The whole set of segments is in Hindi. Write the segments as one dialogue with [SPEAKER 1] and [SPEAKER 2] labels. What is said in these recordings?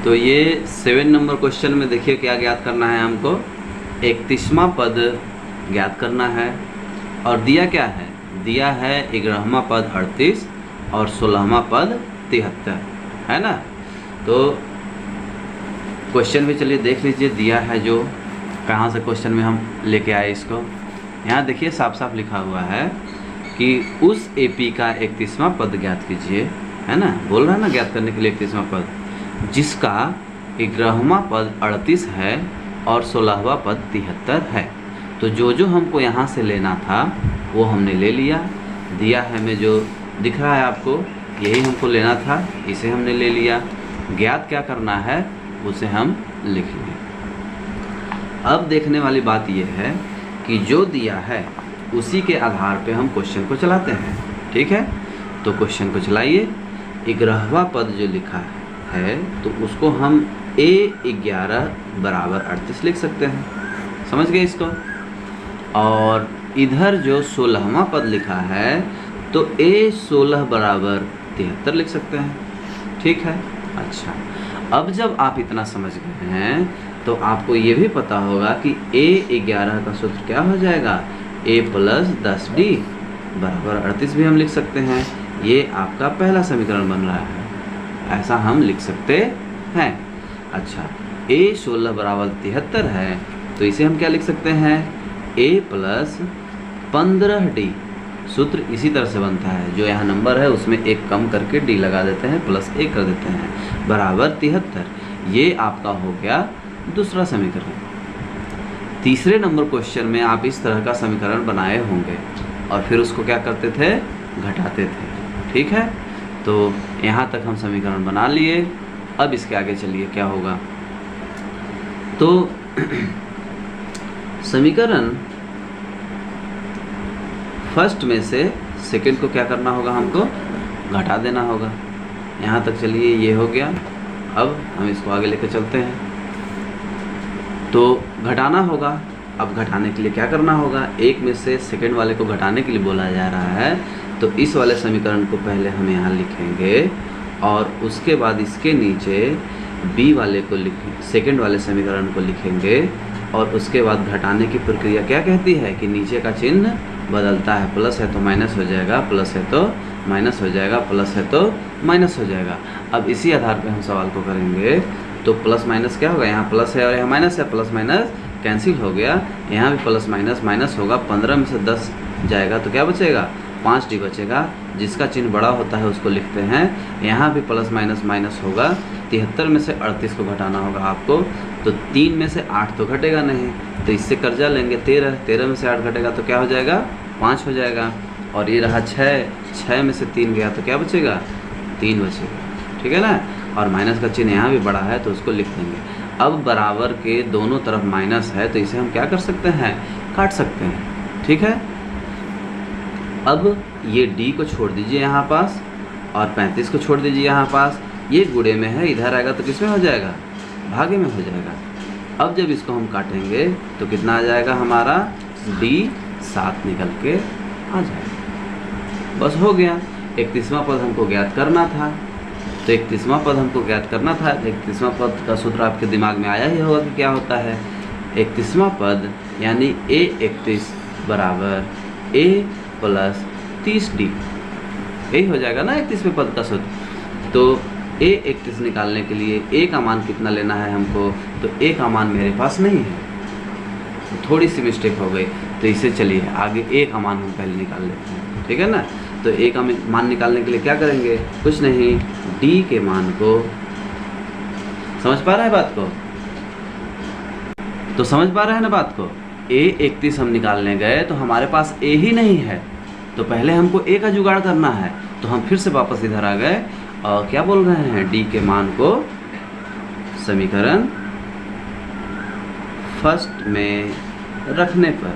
[SPEAKER 1] तो ये 7 नंबर क्वेश्चन में देखिए क्या ज्ञात करना है हमको, 31वां पद ज्ञात करना है। और दिया क्या है, दिया है 11वां पद 38 और 16वां पद 73, है ना। तो क्वेश्चन भी चलिए देख लीजिए, दिया है जो कहाँ से क्वेश्चन में हम लेके आए इसको। यहाँ देखिए साफ साफ लिखा हुआ है कि उस एपी का 31वां पद ज्ञात कीजिए, है ना। बोल रहा है ना ज्ञात करने के लिए 31वां पद, जिसका 11वां पद 38 है और 16वां पद 73 है। तो जो जो हमको यहाँ से लेना था वो हमने ले लिया। दिया है में जो दिख रहा है आपको, यही हमको लेना था, इसे हमने ले लिया। ज्ञात क्या करना है उसे हम लिख लेंगे। अब देखने वाली बात यह है कि जो दिया है उसी के आधार पे हम क्वेश्चन को चलाते हैं, ठीक है। तो क्वेश्चन को चलाइए। 11वां पद जो लिखा है तो उसको हम A11 बराबर 38 लिख सकते हैं, समझ गए इसको। और इधर जो 16वां पद लिखा है तो A16 बराबर 73 लिख सकते हैं, ठीक है। अच्छा, अब जब आप इतना समझ गए हैं तो आपको ये भी पता होगा कि A11 का सूत्र क्या हो जाएगा, A + 10D बराबर 38 भी हम लिख सकते हैं। ये आपका पहला समीकरण बन रहा है, ऐसा हम लिख सकते हैं। अच्छा, A16 बराबर 73 है तो इसे हम क्या लिख सकते हैं, A + 15D। सूत्र इसी तरह से बनता है, जो यहाँ नंबर है उसमें एक कम करके D लगा देते हैं, +1 कर देते हैं, बराबर 73। ये आपका हो गया दूसरा समीकरण। तीसरे नंबर क्वेश्चन में आप इस तरह का समीकरण बनाए होंगे और फिर उसको क्या करते थे, घटाते थे, ठीक है। तो यहाँ तक हम समीकरण बना लिए। अब इसके आगे चलिए क्या होगा। तो समीकरण फर्स्ट में से सेकंड को क्या करना होगा, हमको घटा देना होगा। यहाँ तक चलिए ये हो गया। अब हम इसको आगे लेकर चलते हैं। तो घटाना होगा। अब घटाने के लिए क्या करना होगा, एक में से सेकंड वाले को घटाने के लिए बोला जा रहा है तो इस वाले समीकरण को पहले हम यहाँ लिखेंगे और उसके बाद इसके नीचे बी वाले को सेकंड वाले समीकरण को लिखेंगे। और उसके बाद घटाने की प्रक्रिया क्या कहती है कि नीचे का चिन्ह बदलता है, प्लस है तो माइनस हो जाएगा, प्लस है तो माइनस हो जाएगा, प्लस है तो माइनस हो जाएगा। अब इसी आधार पे हम सवाल को करेंगे। तो प्लस माइनस क्या होगा, यहाँ प्लस है और यहाँ माइनस है, प्लस माइनस कैंसिल हो गया। यहाँ भी प्लस माइनस माइनस होगा, 15 में से 10 जाएगा तो क्या बचेगा, 5D बचेगा। जिसका चिन्ह बड़ा होता है उसको लिखते हैं। यहाँ भी प्लस माइनस माइनस होगा। 73 में से 38 को घटाना होगा आपको, तो 3 में से 8 तो घटेगा नहीं, तो इससे कर्जा लेंगे 13 में से 8 घटेगा तो क्या हो जाएगा, 5 हो जाएगा। और ये रहा 6 में से 3 गया तो क्या बचेगा, 3 बचेगा, ठीक है ना। और माइनस का चिन्ह यहाँ भी बड़ा है तो उसको लिख देंगे। अब बराबर के दोनों तरफ माइनस है तो इसे हम क्या कर सकते हैं, काट सकते हैं, ठीक है। अब ये D को छोड़ दीजिए यहाँ पास और 35 को छोड़ दीजिए यहाँ पास। ये गुणे में है, इधर आएगा तो किस में हो जाएगा, भागे में हो जाएगा। अब जब इसको हम काटेंगे तो कितना आ जाएगा हमारा, D 7 निकल के आ जाएगा। बस हो गया। 31वां पद हमको ज्ञात करना था। तो 31वां पद हमको ज्ञात करना था। 31वां पद का सूत्र आपके दिमाग में आया ही होगा कि क्या होता है। 31वां पद यानी A31 बराबर A + 30D, यही हो जाएगा ना 31वें पद का सूत्र। तो A31 निकालने के लिए A का मान कितना लेना है हमको, तो A का मान मेरे पास नहीं है, तो थोड़ी सी मिस्टेक हो गई। तो इसे चलिए आगे A का मान हम पहले निकाल लेते हैं, ठीक है ना। तो A का मान निकालने के लिए क्या करेंगे, कुछ नहीं, D के मान को, समझ पा रहे हैं बात को, तो समझ पा रहे हैं ना बात को। A31 हम निकालने गए तो हमारे पास A ही नहीं है, तो पहले हमको A का जुगाड़ करना है। तो हम फिर से वापस इधर आ गए और क्या बोल रहे हैं, D के मान को समीकरण फर्स्ट में रखने पर,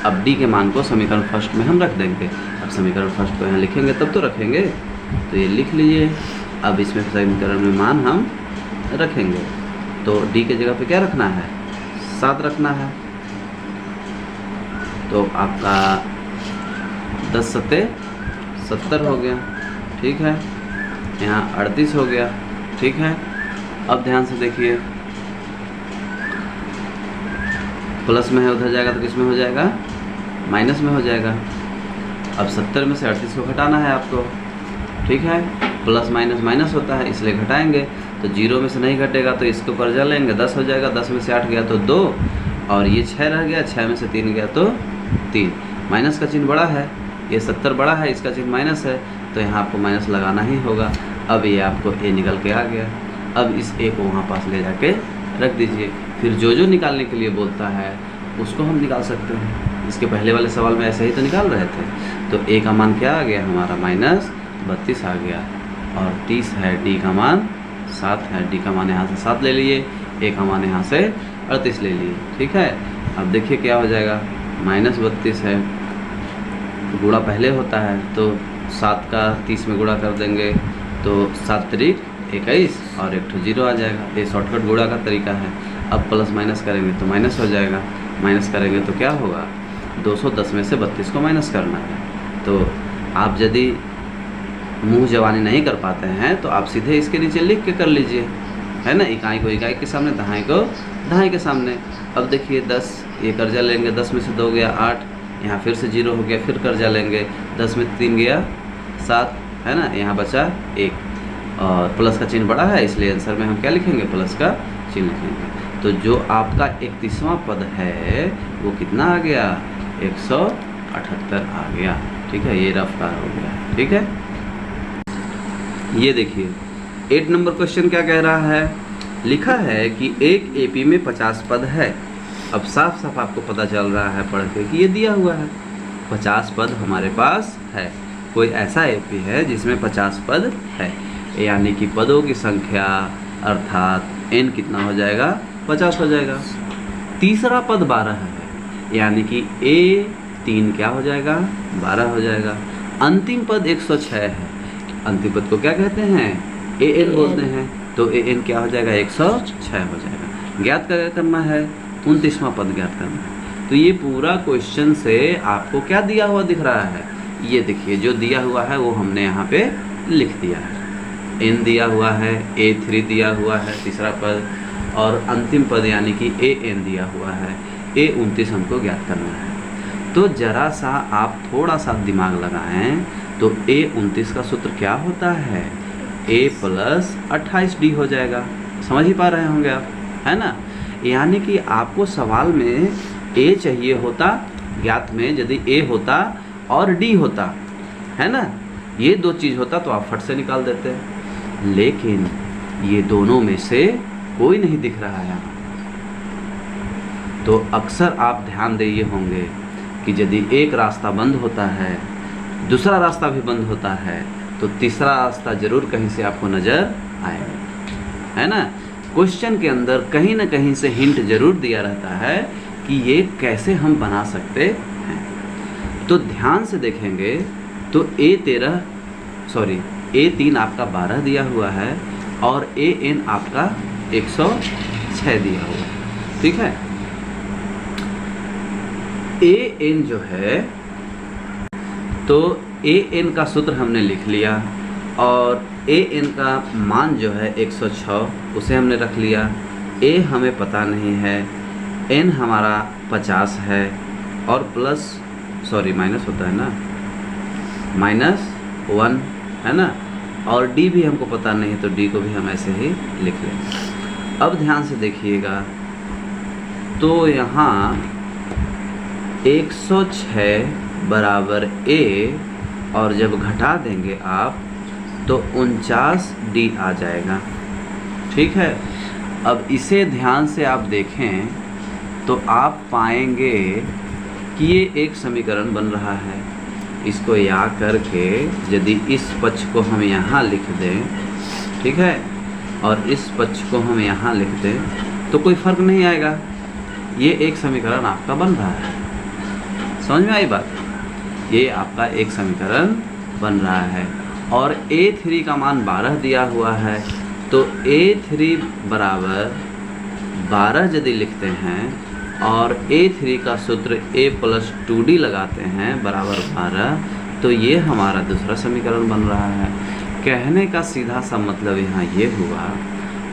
[SPEAKER 1] अब D के मान को समीकरण फर्स्ट में हम रख देंगे। अब समीकरण फर्स्ट को यहाँ लिखेंगे तब तो रखेंगे, तो ये लिख लीजिए। अब इसमें समीकरण में मान हम रखेंगे तो D के जगह पे क्या रखना है, 7 रखना है। तो आपका 10 × 7 = 70 हो गया, ठीक है। यहाँ 38 हो गया, ठीक है। अब ध्यान से देखिए, प्लस में है उधर जाएगा तो किस में हो जाएगा, माइनस में हो जाएगा। अब 70 में से 38 को घटाना है आपको, ठीक है। प्लस माइनस माइनस होता है इसलिए घटाएंगे, तो 0 में से नहीं घटेगा तो इसको कर्जा लेंगे, 10 हो जाएगा। 10 में से 8 गया तो 2, और ये 6 रह गया, 6 में से 3 गया तो 3। माइनस का चिन्ह बड़ा है, ये 70 बड़ा है, इसका चिन्ह माइनस है, तो यहाँ आपको माइनस लगाना ही होगा। अब ये आपको ए निकल के आ गया। अब इस ए को वहाँ पास ले जाके रख दीजिए। फिर जो निकालने के लिए बोलता है उसको हम निकाल सकते हैं। इसके पहले वाले सवाल में ऐसे ही तो निकाल रहे थे। तो ए का मान क्या आ गया हमारा, -32 आ गया, और 30 है, डी का मान 7 है। डी का मान यहाँ से 7 ले लिए, ए का मान यहाँ से 38 ले लिए, ठीक है। अब देखिए क्या हो जाएगा, -32 है, गुणा पहले होता है तो 7 का 30 में गुणा कर देंगे तो 7 त्रिक 21 और 1 तो 0 आ जाएगा। ये शॉर्टकट गुणा का तरीका है। अब प्लस माइनस करेंगे तो माइनस हो जाएगा, माइनस करेंगे तो क्या होगा, 210 में से 32 को माइनस करना है। तो आप यदि मुंह जवानी नहीं कर पाते हैं तो आप सीधे इसके नीचे लिख के कर लीजिए, है ना। इकाई को इकाई के सामने, दहाई को दहाई के सामने। अब देखिए 10, ये कर्जा लेंगे, 10 में से 2 गया 8, यहाँ फिर से 0 हो गया, फिर कर्जा लेंगे, 10 में 3 गया 7, है ना। यहाँ बचा 1, और प्लस का चिन्ह बड़ा है इसलिए आंसर में हम क्या लिखेंगे, प्लस का चिन्ह लिखेंगे। तो जो आपका 31वां पद है वो कितना आ गया, 178 आ गया, ठीक है। ये रफ कार हो गया, ठीक है। ये देखिए 8 नंबर क्वेश्चन क्या कह रहा है, लिखा है कि एक एपी में 50 पद है। अब साफ साफ आपको पता चल रहा है पढ़ के कि ये दिया हुआ है, 50 पद हमारे पास है। कोई ऐसा एपी है जिसमें 50 पद है, यानी कि पदों की संख्या अर्थात n कितना हो जाएगा, 50 हो जाएगा। तीसरा पद 12 है, यानी कि A3 क्या हो जाएगा, 12 हो जाएगा। अंतिम पद 106 है, अंतिम पद को क्या कहते हैं, AN बोलते हैं, तो AN क्या हो जाएगा, 106 हो जाएगा। ज्ञात क्या करना है, 29वां पद ज्ञात करना है। तो ये पूरा क्वेश्चन से आपको क्या दिया हुआ दिख रहा है, ये देखिए जो दिया हुआ है वो हमने यहाँ पे लिख दिया है। n दिया हुआ है, A3 दिया हुआ है तीसरा पद, और अंतिम पद यानी कि AN दिया हुआ है, A29 हमको ज्ञात करना है। तो जरा सा आप थोड़ा सा दिमाग लगाएं तो A29 का सूत्र क्या होता है, A + 28D हो जाएगा। समझ ही पा रहे होंगे आप, है ना। यानी कि आपको सवाल में A चाहिए होता, ज्ञात में यदि A होता और D होता, है ना, ये 2 चीज़ होता तो आप फट से निकाल देते, लेकिन ये दोनों में से कोई नहीं दिख रहा है। तो अक्सर आप ध्यान दिए होंगे कि यदि एक रास्ता बंद होता है, दूसरा रास्ता भी बंद होता है, तो तीसरा रास्ता जरूर कहीं से आपको नज़र आएगा, है ना। क्वेश्चन के अंदर कहीं ना कहीं से हिंट जरूर दिया रहता है कि ये कैसे हम बना सकते हैं। तो ध्यान से देखेंगे तो A3 आपका 12 दिया हुआ है और AN आपका 106 दिया हुआ है, ठीक है। AN जो है, तो AN का सूत्र हमने लिख लिया, और AN का मान जो है 106 उसे हमने रख लिया। A हमें पता नहीं है, N हमारा 50 है, और माइनस होता है ना, -1 है ना, और D भी हमको पता नहीं है, तो D को भी हम ऐसे ही लिख लेंगे। अब ध्यान से देखिएगा, तो यहाँ 106 बराबर A, और जब घटा देंगे आप तो 49D आ जाएगा, ठीक है। अब इसे ध्यान से आप देखें तो आप पाएंगे कि ये एक समीकरण बन रहा है। इसको या करके यदि इस पक्ष को हम यहाँ लिख दें, ठीक है, और इस पक्ष को हम यहाँ लिख दें तो कोई फ़र्क नहीं आएगा, ये एक समीकरण आपका बन रहा है। समझ में आई बात, ये आपका एक समीकरण बन रहा है। और A3 का मान 12 दिया हुआ है, तो A3 बराबर 12 यदि लिखते हैं और A3 का सूत्र A + 2D लगाते हैं बराबर 12, तो ये हमारा दूसरा समीकरण बन रहा है। कहने का सीधा सा मतलब यहाँ ये हुआ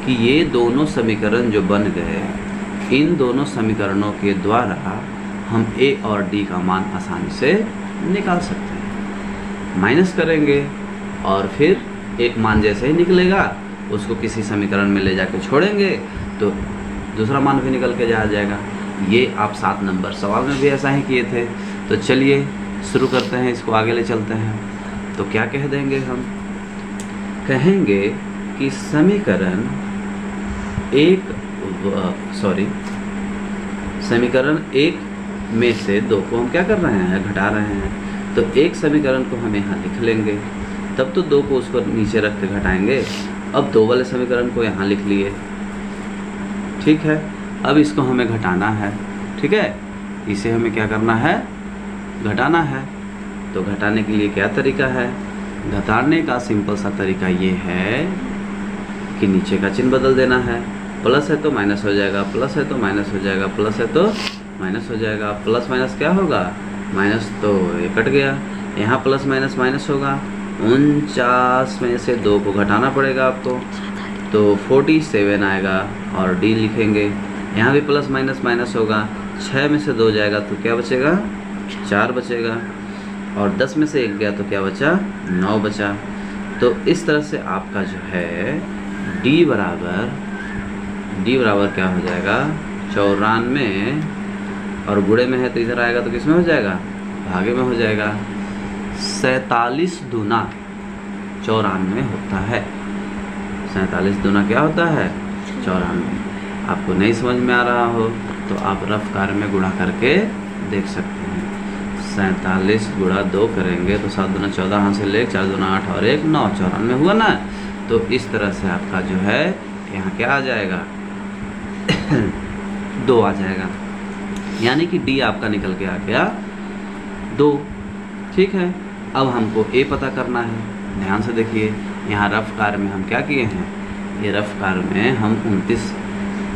[SPEAKER 1] कि ये दोनों समीकरण जो बन गए, इन दोनों समीकरणों के द्वारा हम a और d का मान आसानी से निकाल सकते हैं। माइनस करेंगे और फिर एक मान जैसे ही निकलेगा उसको किसी समीकरण में ले जाकर छोड़ेंगे तो दूसरा मान भी निकल के जाएगा। ये आप 7 नंबर सवाल में भी ऐसा ही किए थे। तो चलिए शुरू करते हैं, इसको आगे ले चलते हैं। तो क्या कह देंगे हम? कहेंगे कि समीकरण एक में से 2 को हम क्या कर रहे हैं? घटा रहे हैं। तो एक समीकरण को हम यहाँ लिख लेंगे, तब तो 2 को उसको नीचे रख के घटाएंगे। अब 2 वाले समीकरण को यहाँ लिख लिए, ठीक है। अब इसको हमें घटाना है, ठीक है। इसे हमें क्या करना है? घटाना है। तो घटाने के लिए क्या तरीका है? घटाने का सिंपल सा तरीका ये है कि नीचे का चिन्ह बदल देना है। प्लस है तो माइनस हो जाएगा, प्लस है तो माइनस हो जाएगा, प्लस है तो माइनस हो जाएगा। प्लस माइनस क्या होगा? माइनस, तो ये कट गया। यहाँ प्लस माइनस माइनस होगा। 49 में से 2 को घटाना पड़ेगा आपको, तो 47 आएगा और डी लिखेंगे। यहाँ भी प्लस माइनस माइनस होगा। 6 में से 2 जाएगा तो क्या बचेगा? 4 बचेगा। और 10 में से 1 गया तो क्या बचा? 9 बचा। तो इस तरह से आपका जो है डी बराबर क्या हो जाएगा? 94, और गुणे में है तो इधर आएगा तो किस में हो जाएगा? भागे में हो जाएगा। 47 दूना 94 होता है। 47 दूना क्या होता है? 94। आपको नहीं समझ में आ रहा हो तो आप रफ कार्य में गुणा करके देख सकते हैं। 47 गुणा 2 करेंगे तो 7 दूना 14, यहाँ से 1, 4 दूना 8 और 1 9, 94 हुआ ना। तो इस तरह से आपका जो है यहाँ क्या आ जाएगा? 2 आ जाएगा, यानी कि डी आपका निकल के आ गया 2, ठीक है। अब हमको ए पता करना है। ध्यान से देखिए, यहाँ रफ कार्य में हम क्या किए हैं? ये रफ कार्य में हम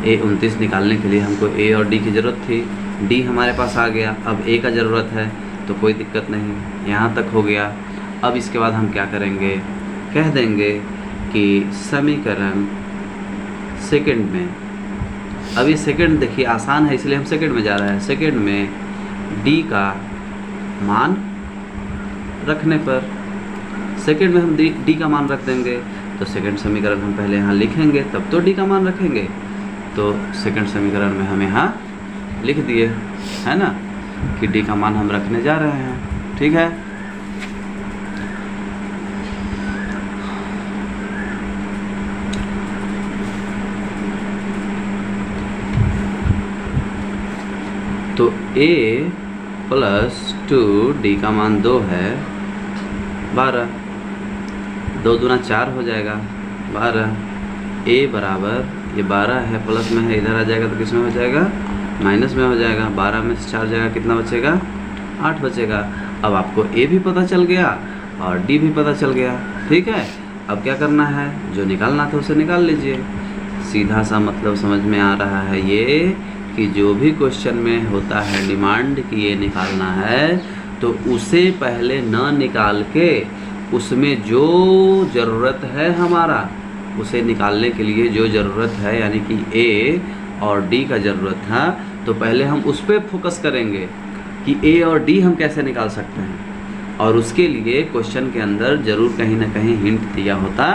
[SPEAKER 1] 29 निकालने के लिए हमको ए और डी की ज़रूरत थी। डी हमारे पास आ गया, अब ए का ज़रूरत है तो कोई दिक्कत नहीं, यहाँ तक हो गया। अब इसके बाद हम क्या करेंगे? कह देंगे कि समीकरण सेकंड में, अब ये सेकंड देखिए आसान है इसलिए हम सेकंड में जा रहे हैं। सेकंड में डी का मान रखने पर, सेकंड में हम डी का मान रख देंगे तो सेकंड समीकरण हम पहले यहाँ लिखेंगे तब तो डी का मान रखेंगे। तो सेकंड समीकरण में हम यहाँ लिख दिए, है ना, कि डी का मान हम रखने जा रहे हैं, ठीक है। तो a + 2 डी का मान 2 है 12, 2 दूना 4 हो जाएगा 12। a बराबर ये 12 है, प्लस में है, इधर आ जाएगा तो किस में हो जाएगा? माइनस में हो जाएगा। 12 में से 4 जाएगा, कितना बचेगा? 8 बचेगा। अब आपको a भी पता चल गया और d भी पता चल गया, ठीक है। अब क्या करना है? जो निकालना था उसे निकाल लीजिए। सीधा सा मतलब समझ में आ रहा है ये कि जो भी क्वेश्चन में होता है डिमांड कि ये निकालना है तो उसे पहले न निकाल के उसमें जो ज़रूरत है हमारा, उसे निकालने के लिए जो ज़रूरत है यानी कि ए और डी का ज़रूरत था, तो पहले हम उस पर फोकस करेंगे कि ए और डी हम कैसे निकाल सकते हैं। और उसके लिए क्वेश्चन के अंदर ज़रूर कहीं ना कहीं हिंट दिया होता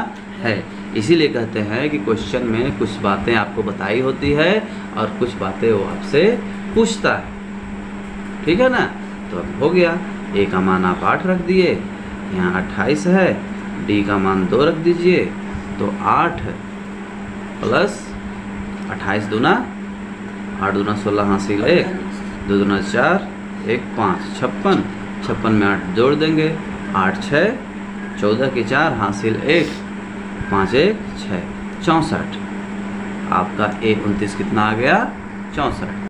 [SPEAKER 1] है। इसीलिए कहते हैं कि क्वेश्चन में कुछ बातें आपको बताई होती है और कुछ बातें वो आपसे पूछता है, ठीक है ना। तो अब हो गया, ए का मान आप 8 रख दिए, यहाँ 28 है, डी का मान 2 रख दीजिए, तो 8 + 28 दूना 8 दूना 16 हासिल 1, 2 दूना 4, 1 5 56, 56 में 8 जोड़ देंगे, 8 6 14 के 4 हासिल 1, 5 1 6 64। आपका A 29 कितना आ गया? 64।